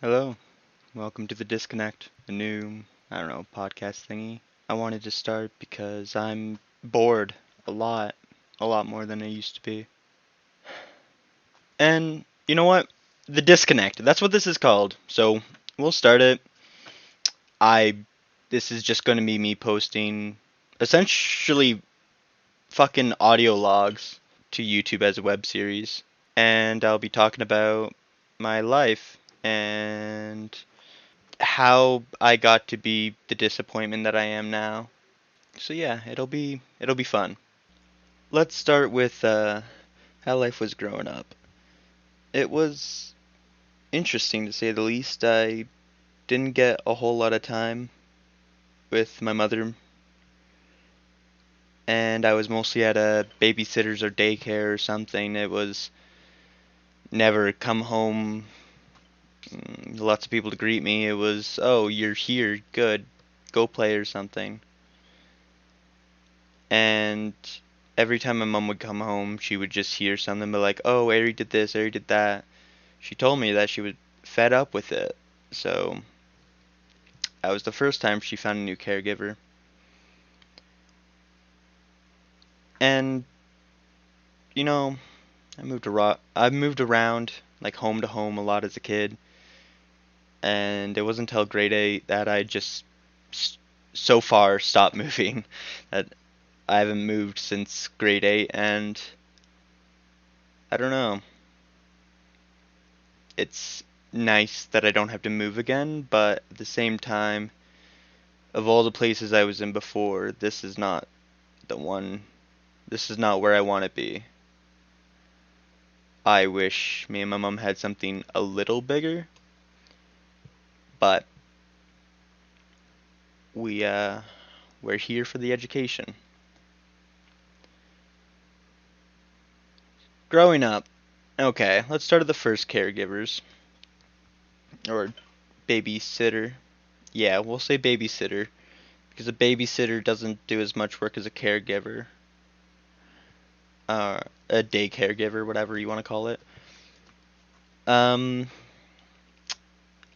Hello, welcome to the Disconnect, a new, podcast thingy. I wanted to start because I'm bored a lot more than I used to be. And you know what? The Disconnect, that's what this is called. So we'll start it. I, this is just going to be me posting essentially fucking audio logs to YouTube as a web series. And I'll be talking about my life and how I got to be the disappointment that I am now. So yeah, it'll be fun. Let's start with how life was growing up. It was interesting to say the least. I didn't get a whole lot of time with my mother, and I was mostly at a babysitter's or daycare or something. It was never come home, lots of people to greet me. It was, oh, you're here, good, go play or something. And every time my mom would come home, she would just hear something be like, "Oh, Ari did this, Ari did that." She told me that she was fed up with it. So that was the first time she found a new caregiver. And you know, I moved around like home to home a lot as a kid, and it wasn't until grade 8 that I just so far stopped moving. That I haven't moved since grade 8, and I don't know. It's nice that I don't have to move again, but at the same time, of all the places I was in before, this is not the one. This is not where I want to be. I wish me and my mom had something a little bigger, but we we're here for the education. Growing up, okay, let's start at the first caregivers or babysitter. Yeah, we'll say babysitter because a babysitter doesn't do as much work as a caregiver, a day caregiver, whatever you want to call it. Um,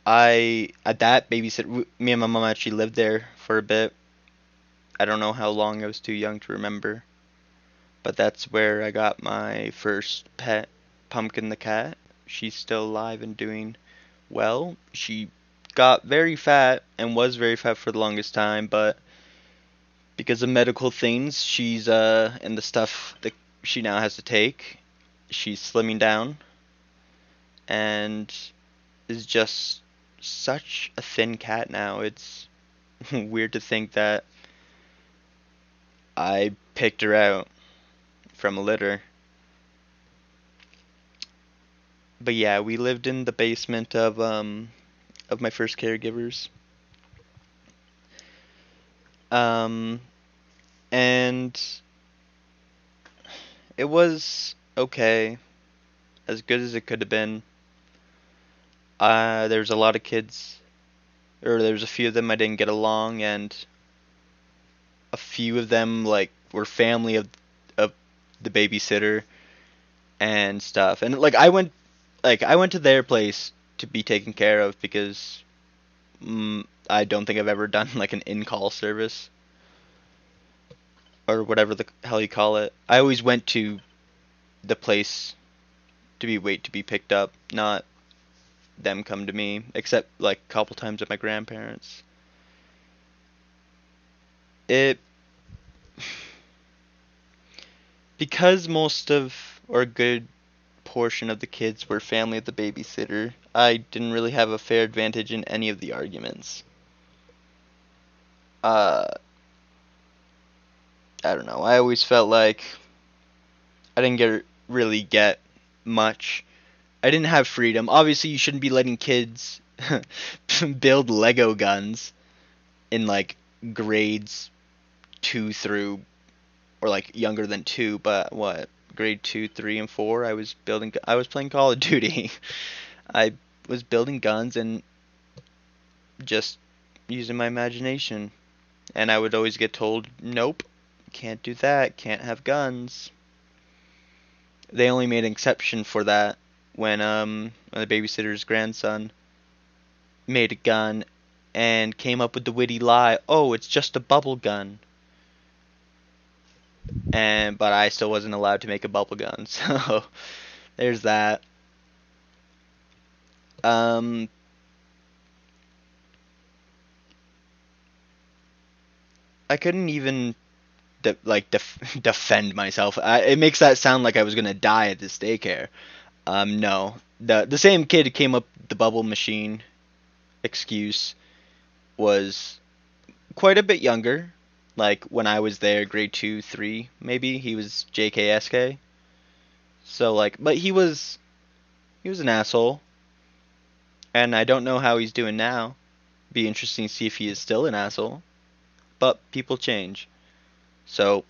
I at that babysitter, me and my mom actually lived there for a bit. I don't know how long. I was too young to remember, but that's where I got my first pet, Pumpkin the cat. She's still alive and doing well. She got very fat and was very fat for the longest time, but because of medical things, she's and the stuff that she now has to take, she's slimming down and is just such a thin cat now. It's weird to think that I picked her out from a litter. But yeah, we lived in the basement of my first caregivers. Um and it was okay, as good as it could have been. There's a lot of kids, or there's a few of them I didn't get along, and a few of them like were family of the babysitter and stuff. And I went to their place to be taken care of because I don't think I've ever done like an in-call service or whatever the hell you call it. I always went to the place to be picked up, not them come to me, except like a couple times at my grandparents. It because most of or a good portion of the kids were family of the babysitter, I didn't really have a fair advantage in any of the arguments. Uh, I don't know. I always felt like I didn't really get much. I didn't have freedom. Obviously, you shouldn't be letting kids build Lego guns in like grades 2 through, or like younger than 2, but what, grade 2, 3 and 4 I was playing Call of Duty. I was building guns and just using my imagination. And I would always get told, "Nope, can't do that. Can't have guns." They only made an exception for that when the babysitter's grandson made a gun and came up with the witty lie, oh, it's just a bubble gun. But I still wasn't allowed to make a bubble gun, so there's that. Um, I couldn't even defend myself. It makes that sound like I was gonna die at this daycare. No, the same kid who came up with the bubble machine excuse was quite a bit younger. Like when I was there, grade 2, 3, maybe. He was JKSK. So like, but he was an asshole, and I don't know how he's doing now. Be interesting to see if he is still an asshole. But people change. So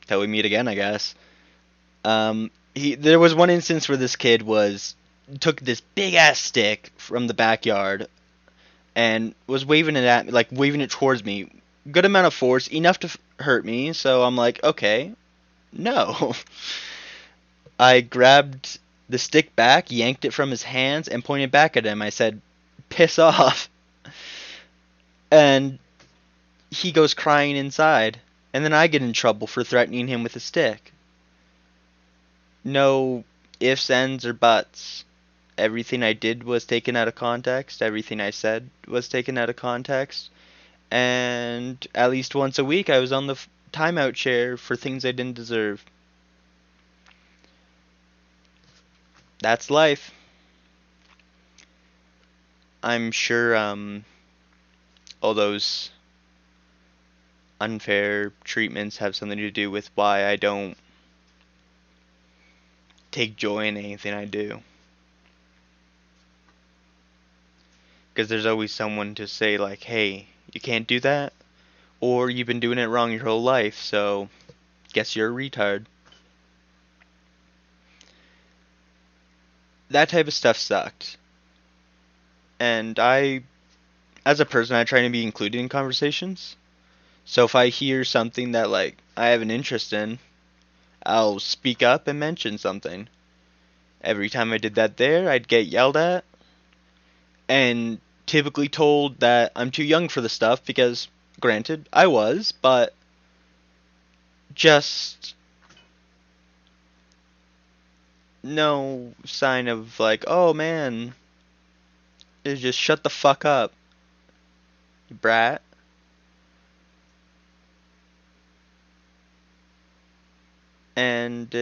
till we meet again, I guess. There was one instance where this kid took this big ass stick from the backyard and was waving it at me, like waving it towards me. Good amount of force, enough to hurt me. So I'm like, okay, no. I grabbed the stick back, yanked it from his hands, and pointed back at him. I said, "Piss off." And he goes crying inside. And then I get in trouble for threatening him with a stick. No ifs, ands, or buts. Everything I did was taken out of context. Everything I said was taken out of context. And at least once a week I was on the timeout chair for things I didn't deserve. That's life. I'm sure all those unfair treatments have something to do with why I don't take joy in anything I do. Because there's always someone to say like, hey, you can't do that, or you've been doing it wrong your whole life, so guess you're a retard. That type of stuff sucked. And as a person, I try to be included in conversations. So if I hear something that like I have an interest in, I'll speak up and mention something. Every time I did that there, I'd get yelled at and typically told that I'm too young for the stuff because, granted, I was, but just no sign of like, oh man, just shut the fuck up, you brat. And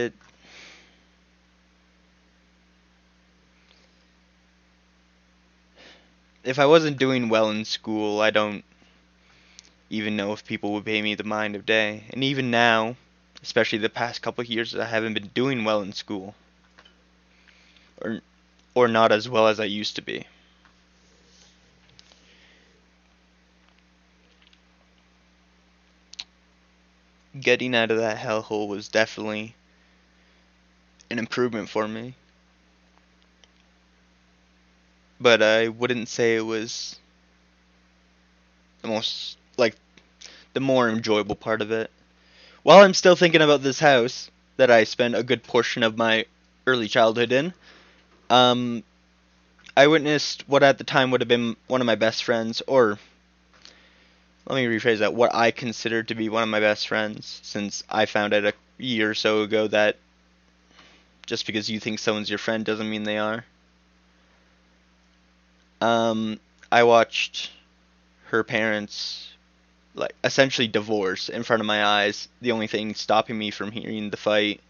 if I wasn't doing well in school, I don't even know if people would pay me the mind of day. And even now, especially the past couple of years, I haven't been doing well in school. Or not as well as I used to be. Getting out of that hellhole was definitely an improvement for me. But I wouldn't say it was the more enjoyable part of it. While I'm still thinking about this house that I spent a good portion of my early childhood in, I witnessed what at the time would have been one of my best friends, or let me rephrase that, what I considered to be one of my best friends, since I found out a year or so ago that just because you think someone's your friend doesn't mean they are. I watched her parents like essentially divorce in front of my eyes. The only thing stopping me from hearing the fight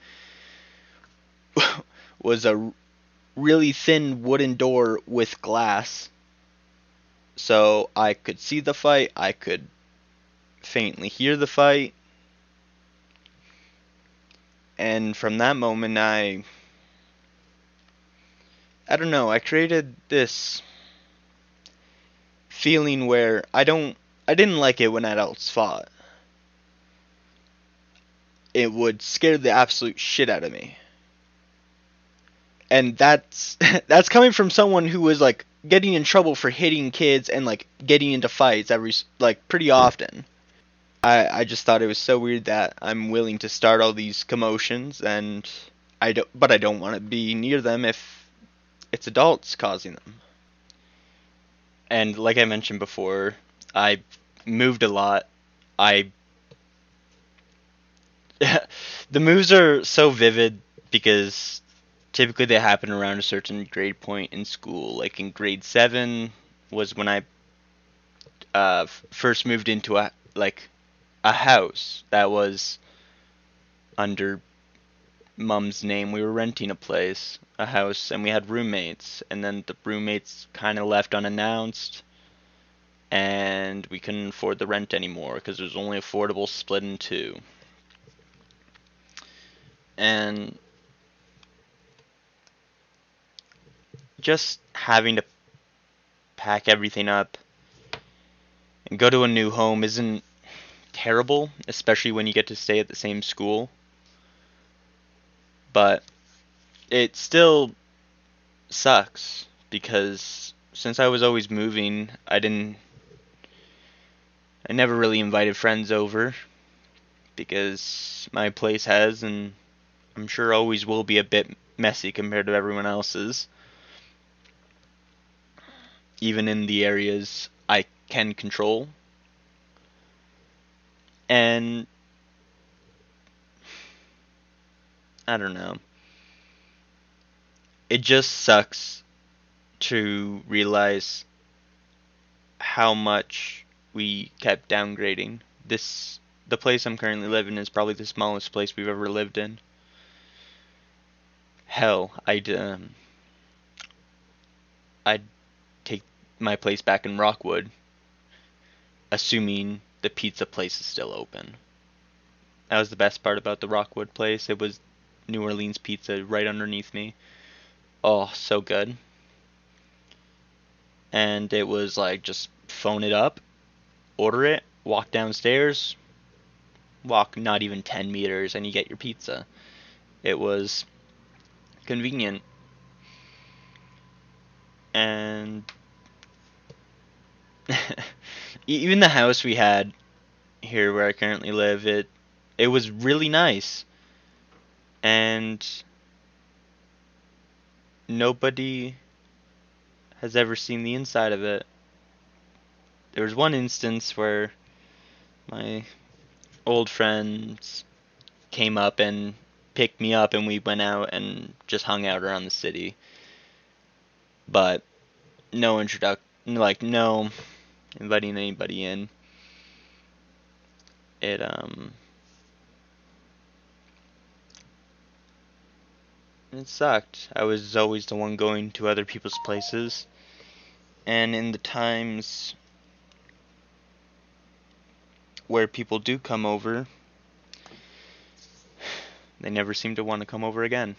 was a really thin wooden door with glass. So I could see the fight, I could faintly hear the fight. And from that moment I don't know, I created this feeling where I didn't like it when adults fought. It would scare the absolute shit out of me. And that's that's coming from someone who was like getting in trouble for hitting kids and like getting into fights pretty often. I just thought it was so weird that I'm willing to start all these commotions, and I don't want to be near them if it's adults causing them. And like I mentioned before, I moved a lot. I the moves are so vivid because typically they happen around a certain grade point in school. Like in grade 7 was when I first moved into a house that was under mom's name. We were renting a place, a house, and we had roommates. And then the roommates kind of left unannounced, and we couldn't afford the rent anymore because it was only affordable split in two. And just having to pack everything up and go to a new home isn't terrible, especially when you get to stay at the same school. But it still sucks because since I was always moving, I never really invited friends over because my place has, and I'm sure always will be, a bit messy compared to everyone else's, even in the areas I can control. And I don't know. It just sucks to realize how much we kept downgrading. The place I'm currently living in is probably the smallest place we've ever lived in. Hell, I'd take my place back in Rockwood, assuming the pizza place is still open. That was the best part about the Rockwood place. It was New Orleans pizza right underneath me. Oh, so good. And it was like just phone it up, order it, walk downstairs, walk not even 10 meters, and you get your pizza. It was convenient. And even the house we had here where I currently live, it was really nice. And nobody has ever seen the inside of it. There was one instance where my old friends came up and picked me up and we went out and just hung out around the city. But no no inviting anybody in. It it sucked. I was always the one going to other people's places, and in the times where people do come over, they never seem to want to come over again.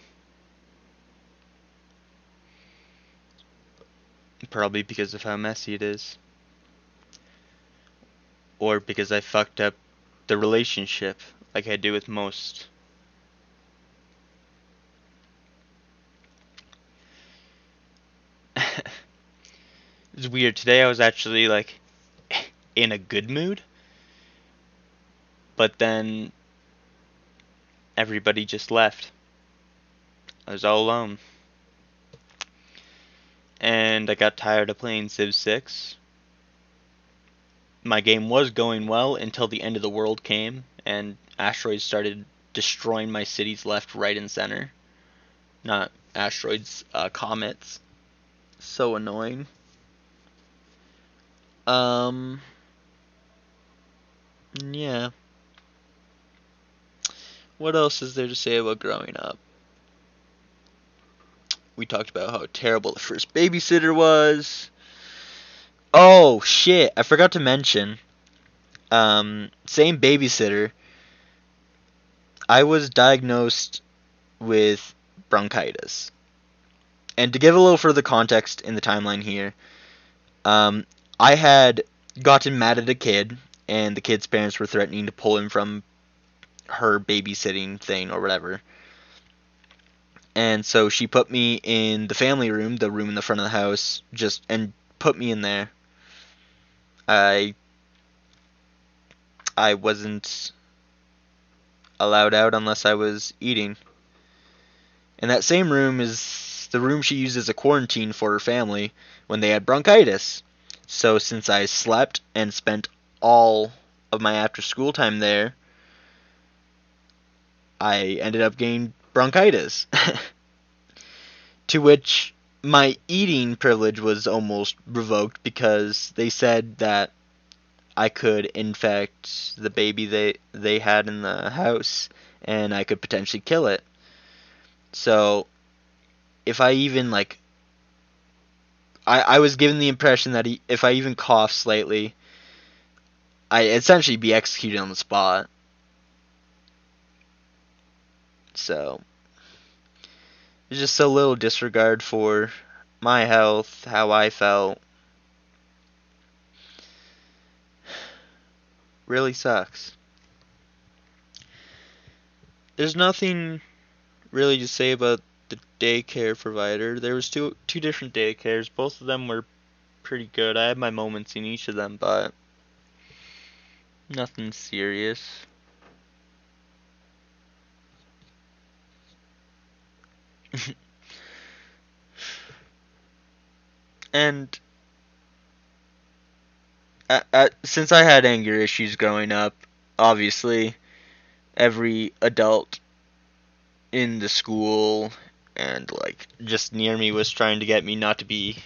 Probably because of how messy it is. Or because I fucked up the relationship like I do with most. It's weird. Today I was actually like in a good mood, but then everybody just left. I was all alone. And I got tired of playing Civ 6. My game was going well until the end of the world came and asteroids started destroying my cities left, right, and center. Not asteroids, comets. So annoying. Yeah. What else is there to say about growing up? We talked about how terrible the first babysitter was. Oh, shit. I forgot to mention. Same babysitter. I was diagnosed with bronchitis. And to give a little further context in the timeline here, I had gotten mad at a kid, and the kid's parents were threatening to pull him from her babysitting thing or whatever. And so she put me in the family room, the room in the front of the house, and put me in there. I wasn't allowed out unless I was eating. And that same room is the room she used as a quarantine for her family when they had bronchitis. So since I slept and spent all of my after school time there, I ended up getting bronchitis. To which my eating privilege was almost revoked because they said that I could infect the baby they had in the house and I could potentially kill it. So if I even I was given the impression that if I even coughed slightly, I'd essentially be executed on the spot. So there's just so little disregard for my health, how I felt. Really sucks. There's nothing really to say about the daycare provider. There was two different daycares. Both of them were pretty good. I had my moments in each of them, but nothing serious. And since I had anger issues growing up, obviously every adult in the school and just near me was trying to get me not to be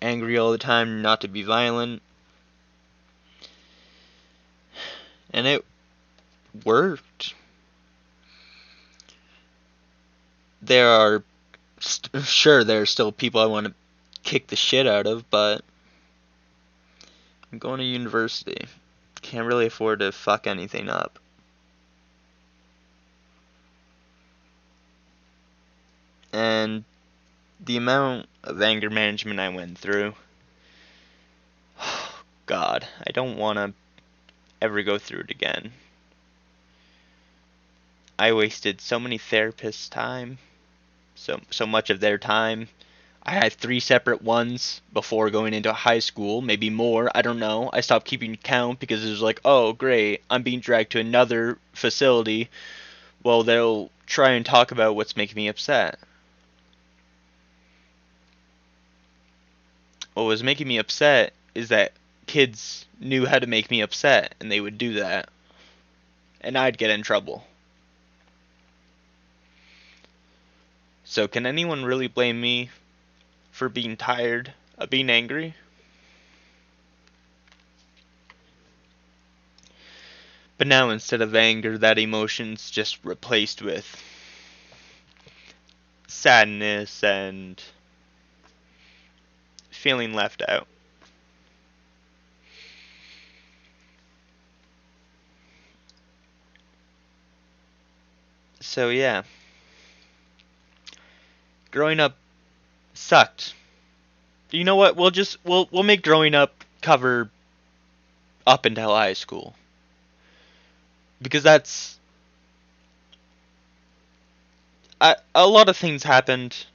angry all the time, not to be violent. And it worked. There are sure there are still people I want to kick the shit out of, but I'm going to university. Can't really afford to fuck anything up. And the amount of anger management I went through, God, I don't want to ever go through it again. I wasted so many therapists' time, so much of their time. I had 3 separate ones before going into high school, maybe more, I don't know. I stopped keeping count because it was like, oh great, I'm being dragged to another facility. Well, they'll try and talk about what's making me upset. What was making me upset is that kids knew how to make me upset, and they would do that. And I'd get in trouble. So can anyone really blame me for being tired of being angry? But now instead of anger, that emotion's just replaced with sadness and feeling left out. So yeah, growing up sucked. You know what? We'll make growing up cover up until high school. Because a lot of things happened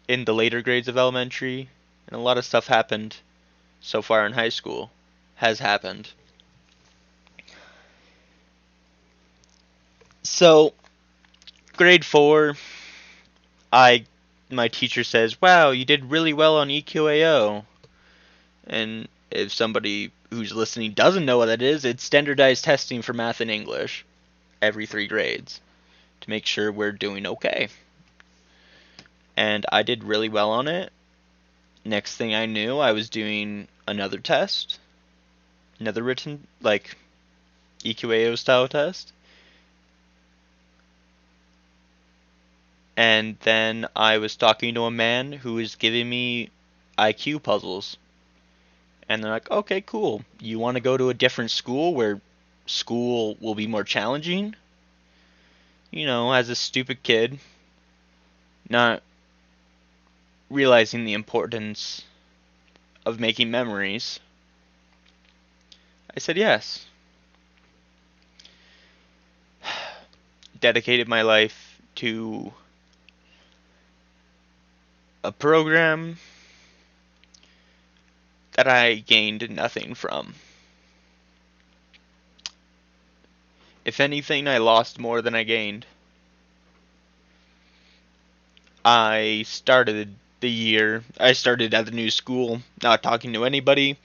in the later grades of elementary, and a lot of stuff happened so far in high school has happened. So, grade 4, my teacher says, "Wow, you did really well on EQAO." And if somebody who's listening doesn't know what that is, it's standardized testing for math and English every 3 grades to make sure we're doing okay. And I did really well on it. Next thing I knew, I was doing another test, another written, EQAO style test. And then I was talking to a man who was giving me IQ puzzles. And they're like, okay, cool. You want to go to a different school where school will be more challenging? You know, as a stupid kid, not realizing the importance of making memories, I said yes. Dedicated my life to a program that I gained nothing from. If anything, I lost more than I gained. I started at the new school, not talking to anybody.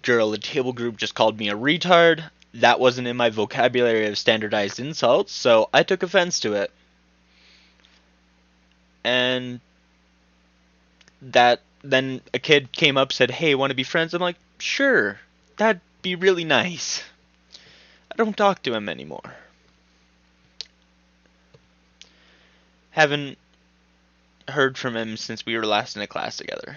Girl at the table group just called me a retard. That wasn't in my vocabulary of standardized insults, so I took offense to it. And that then a kid came up, said, "Hey, want to be friends?" I'm like, "Sure, that'd be really nice." I don't talk to him anymore. Haven't heard from him since we were last in a class together.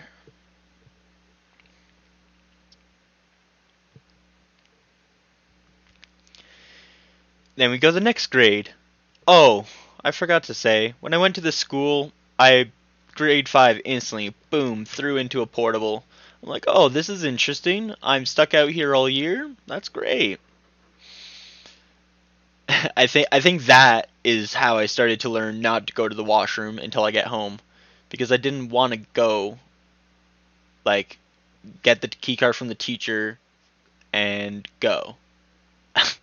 Then we go to the next grade. Oh, I forgot to say, when I went to the school, grade 5 instantly, boom, threw into a portable. I'm like, oh, this is interesting. I'm stuck out here all year. That's great. I think that is how I started to learn not to go to the washroom until I get home, because I didn't want to go, like, get the key card from the teacher and go.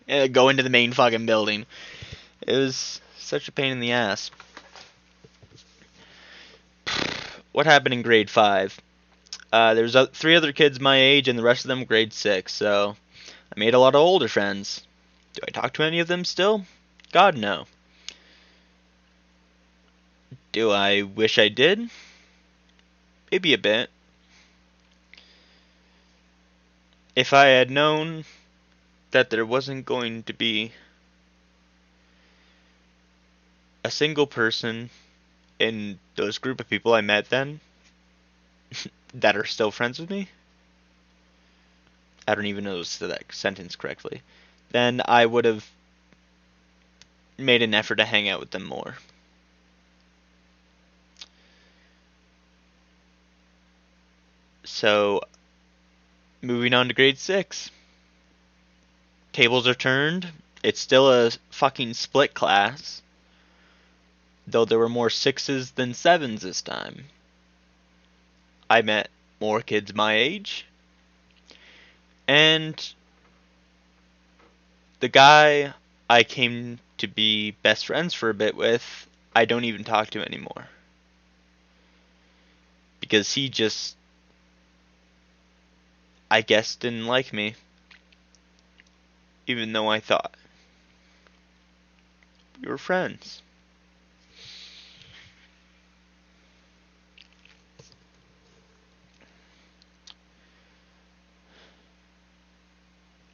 Go into the main fucking building. It was such a pain in the ass. What happened in grade 5? There was 3 other kids my age, and the rest of them grade 6, so I made a lot of older friends. Do I talk to any of them still? God, no. Do I wish I did? Maybe a bit. If I had known that there wasn't going to be a single person in those group of people I met then that are still friends with me, I don't even know that sentence correctly, then I would have made an effort to hang out with them more. So, moving on to grade 6. Tables are turned. It's still a fucking split class, though there were more 6s than 7s this time. I met more kids my age, and the guy I came to be best friends for a bit with, I don't even talk to anymore. Because he just, I guess, didn't like me. Even though I thought we were friends.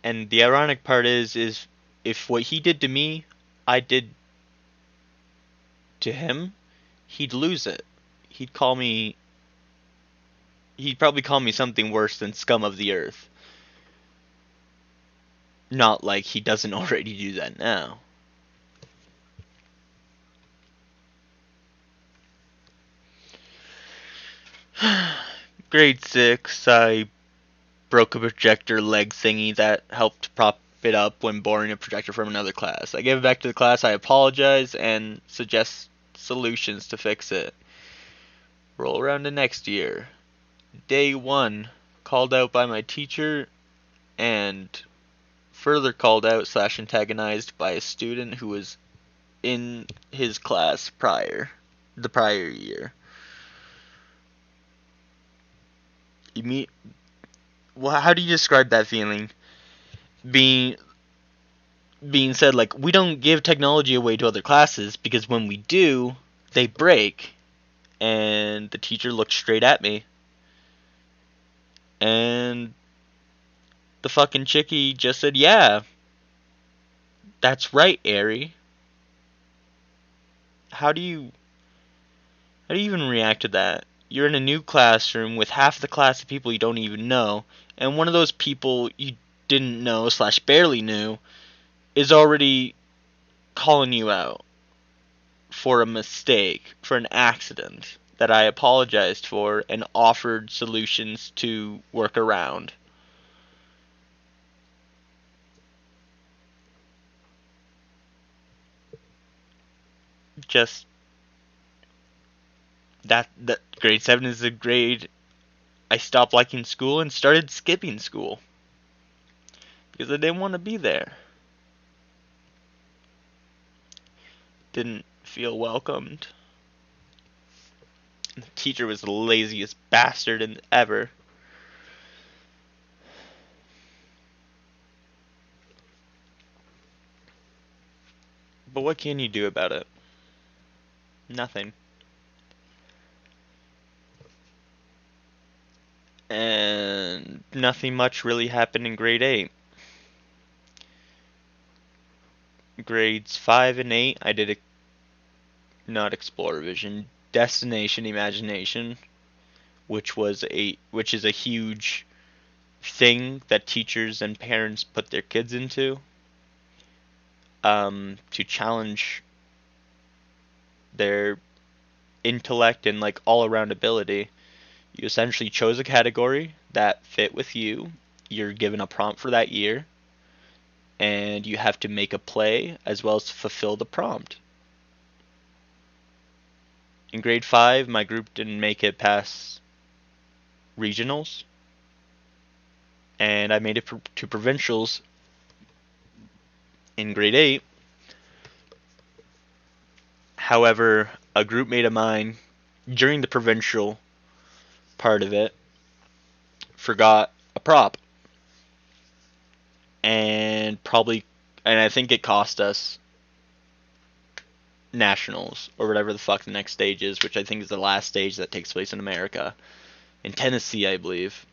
And the ironic part is if what he did to me, I did to him, he'd lose it. He'd call me, he'd probably call me something worse than scum of the earth. Not like he doesn't already do that now. Grade 6, I broke a projector leg thingy that helped prop it up when borrowing a projector from another class. I gave it back to the class, I apologize, and suggest solutions to fix it. Roll around to next year. Day 1, called out by my teacher, and further called out / antagonized by a student who was in his class the prior year. Well, how do you describe that feeling? Being said, like, we don't give technology away to other classes because when we do, they break. And the teacher looked straight at me. And the fucking chickie just said, yeah, that's right, Ari. How do you even react to that? You're in a new classroom with half the class of people you don't even know, and one of those people you didn't know / barely knew is already calling you out for a mistake, for an accident that I apologized for and offered solutions to work around. Just that grade 7 is the grade I stopped liking school and started skipping school because I didn't want to be there. Didn't feel welcomed. The teacher was the laziest bastard ever. But what can you do about it? Nothing. And nothing much really happened in grade 8. Grades 5 and 8, I did not Explorer Vision, Destination Imagination, which is a huge thing that teachers and parents put their kids into, to challenge their intellect and like all around ability. You essentially chose a category that fit with you. You're given a prompt for that year, and you have to make a play as well as fulfill the prompt. In grade 5, my group didn't make it past regionals, and I made it to provincials in grade 8. However, a group mate of mine, during the provincial part of it, forgot a prop. And I think it cost us nationals, or whatever the fuck the next stage is, which I think is the last stage that takes place in America. In Tennessee, I believe.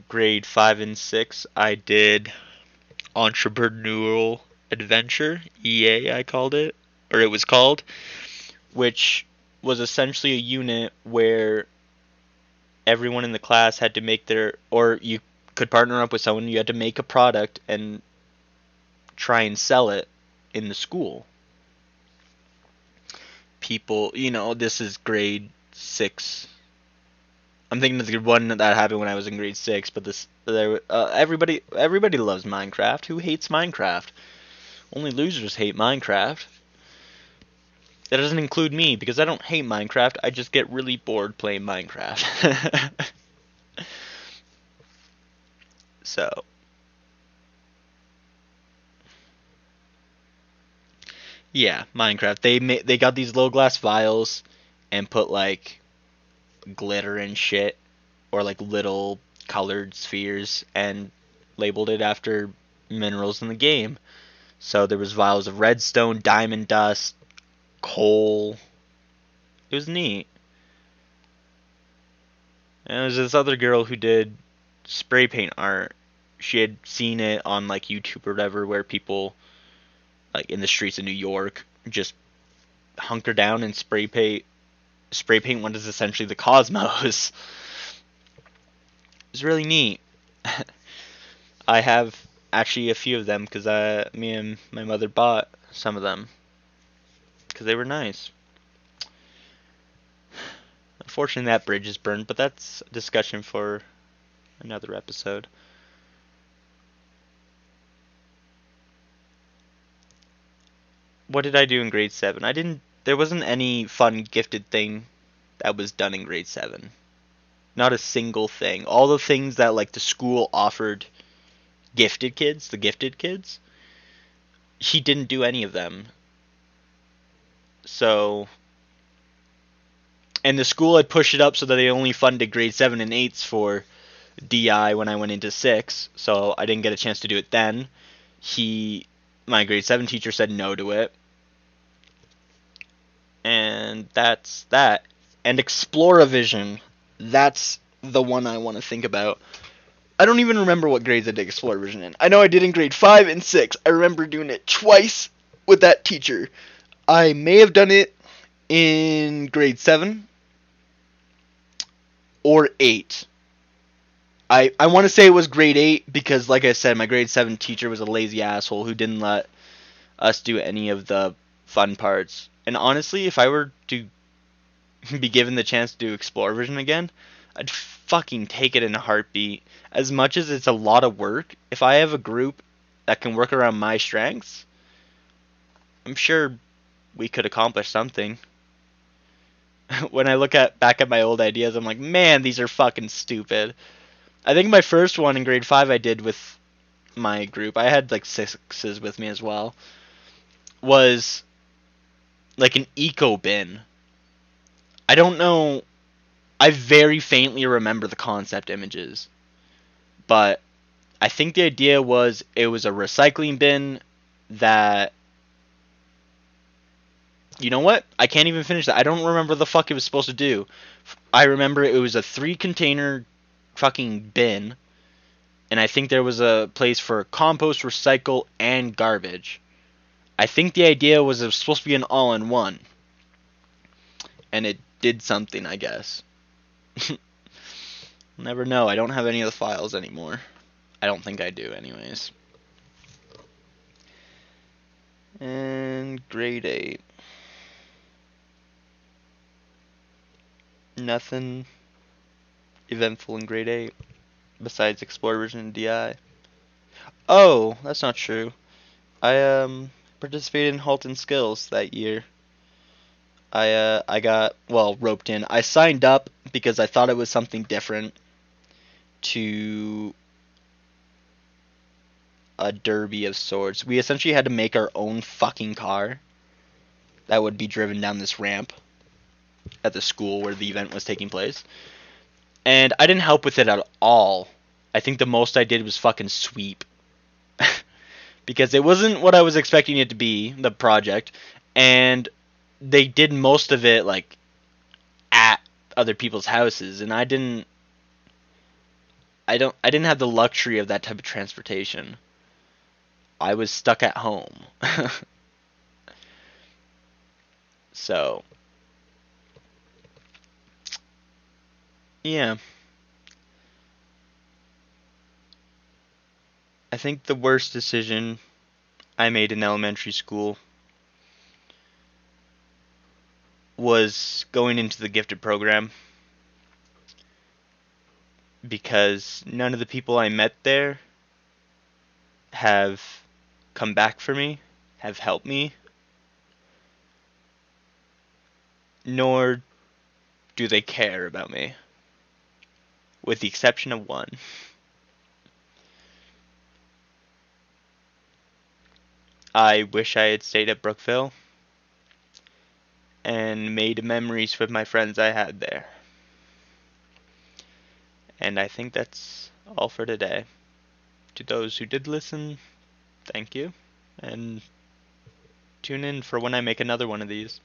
Grade 5 and 6, I did Entrepreneurial Adventure, EA I called it, or it was called, which was essentially a unit where everyone in the class had to make or you could partner up with someone, you had to make a product and try and sell it in the school. People, this is grade 6. I'm thinking of the one that happened when I was in grade 6, but everybody loves Minecraft. Who hates Minecraft? Only losers hate Minecraft. That doesn't include me, because I don't hate Minecraft, I just get really bored playing Minecraft. So, yeah, Minecraft. They got these little glass vials and put like glitter and shit, or like little colored spheres, and labeled it after minerals in the game. So there was vials of redstone, diamond dust, coal. It was neat. And there was this other girl who did spray paint art. She had seen it on like YouTube or whatever, where people like in the streets of New York just hunker down and spray paint what is essentially the cosmos. It's really neat. I have actually a few of them because me and my mother bought some of them because they were nice. Unfortunately, that bridge is burned, but that's a discussion for another episode. What did I do in grade 7? There wasn't any fun gifted thing that was done in grade 7. Not a single thing. All the things that like the school offered the gifted kids, he didn't do any of them. So, and the school had pushed it up so that they only funded grade 7 and 8s for DI when I went into 6, so I didn't get a chance to do it then. My grade 7 teacher said no to it. And that's that. And Exploravision, that's the one I want to think about. I don't even remember what grades I did Exploravision in. I know I did in grade 5 and 6. I remember doing it twice with that teacher. I may have done it in grade 7 or 8. I want to say it was grade 8 because, like I said, my grade 7 teacher was a lazy asshole who didn't let us do any of the fun parts. And honestly, if I were to be given the chance to do Exploravision again, I'd fucking take it in a heartbeat. As much as it's a lot of work, if I have a group that can work around my strengths, I'm sure we could accomplish something. When I look back at my old ideas, I'm like, man, these are fucking stupid. I think my first one in grade 5 I did with my group, I had like 6s with me as well, was like an eco bin. I don't know. I very faintly remember the concept images, but I think the idea was it was a recycling bin that. You know what? I can't even finish that. I don't remember the fuck it was supposed to do. I remember it was a 3 container fucking bin, and I think there was a place for compost, recycle, and garbage. I think the idea was it was supposed to be an all-in-one, and it did something, I guess. Never know. I don't have any of the files anymore. I don't think I do, anyways. And grade 8. Nothing eventful in grade 8 besides Explorers and DI. Oh, that's not true. I participated in Halton Skills that year. I got roped in. I signed up because I thought it was something different to a derby of sorts. We essentially had to make our own fucking car that would be driven down this ramp at the school where the event was taking place. And I didn't help with it at all. I think the most I did was fucking sweep. Because it wasn't what I was expecting it to be, the project. And they did most of it like at other people's houses, and I didn't have the luxury of that type of transportation. I was stuck at home. So, yeah. I think the worst decision I made in elementary school was going into the gifted program, because none of the people I met there have come back for me, have helped me, nor do they care about me, with the exception of one. I wish I had stayed at Brookville and made memories with my friends I had there. And I think that's all for today. To those who did listen, thank you, and tune in for when I make another one of these.